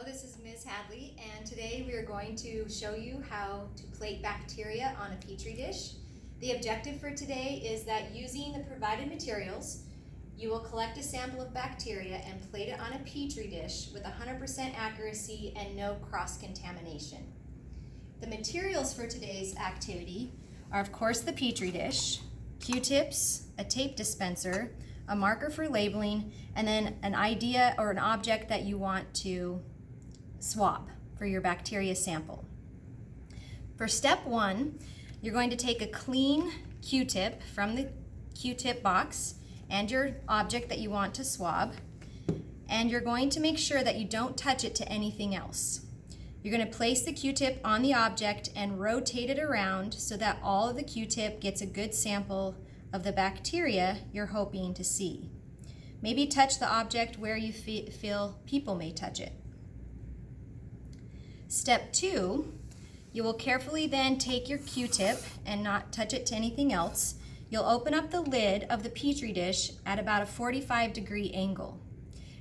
Hello, this is Ms. Hadley, and today we are going to show you how to plate bacteria on a Petri dish. The objective for today is that using the provided materials, you will collect a sample of bacteria and plate it on a Petri dish with 100% accuracy and no cross-contamination. The materials for today's activity are, of course, the Petri dish, Q-tips, a tape dispenser, a marker for labeling, and then an idea or an object that you want to swab for your bacteria sample. For step one, you're going to take a clean Q-tip from the Q-tip box and your object that you want to swab, and you're going to make sure that you don't touch it to anything else. You're going to place the Q-tip on the object and rotate it around so that all of the Q-tip gets a good sample of the bacteria you're hoping to see. Maybe touch the object where you feel people may touch it. Step two, you will carefully then take your Q-tip and not touch it to anything else. You'll open up the lid of the Petri dish at about a 45-degree angle.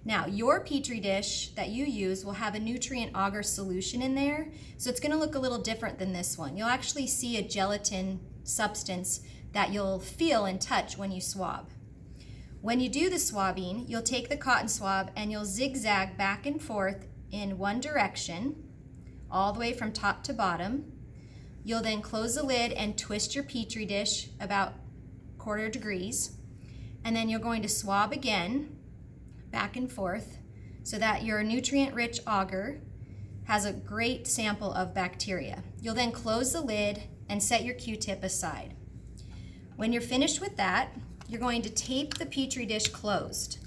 Now, your Petri dish that you use will have a nutrient agar solution in there, so it's going to look a little different than this one. You'll actually see a gelatin substance that you'll feel and touch when you swab. When you do the swabbing, you'll take the cotton swab and you'll zigzag back and forth in one direction, all the way from top to bottom. You'll then close the lid and twist your Petri dish about 1/4 degrees, and then you're going to swab again, back and forth, so that your nutrient-rich agar has a great sample of bacteria. You'll then close the lid and set your Q-tip aside. When you're finished with that, you're going to tape the Petri dish closed.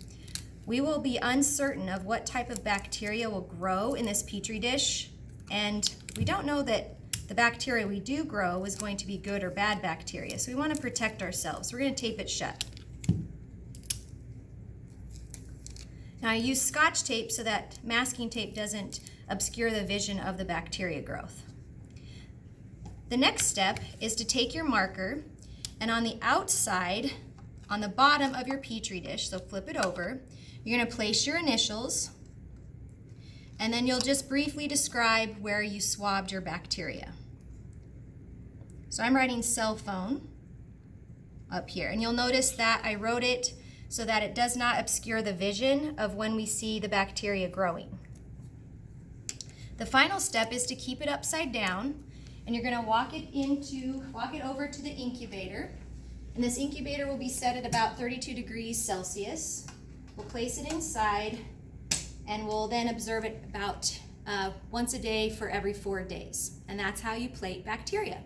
We will be uncertain of what type of bacteria will grow in this Petri dish, and we don't know that the bacteria we do grow is going to be good or bad bacteria, so we want to protect ourselves. We're going to tape it shut. Now I use Scotch tape so that masking tape doesn't obscure the vision of the bacteria growth. The next step is to take your marker, and on the outside, on the bottom of your Petri dish, so flip it over, you're going to place your initials, and then you'll just briefly describe where you swabbed your bacteria. So I'm writing cell phone up here, and you'll notice that I wrote it so that it does not obscure the vision of when we see the bacteria growing. The final step is to keep it upside down, and you're going to walk it over to the incubator, and this incubator will be set at about 32 degrees Celsius. We'll place it inside, and we'll then observe it about once a day for every 4 days, and that's how you plate bacteria.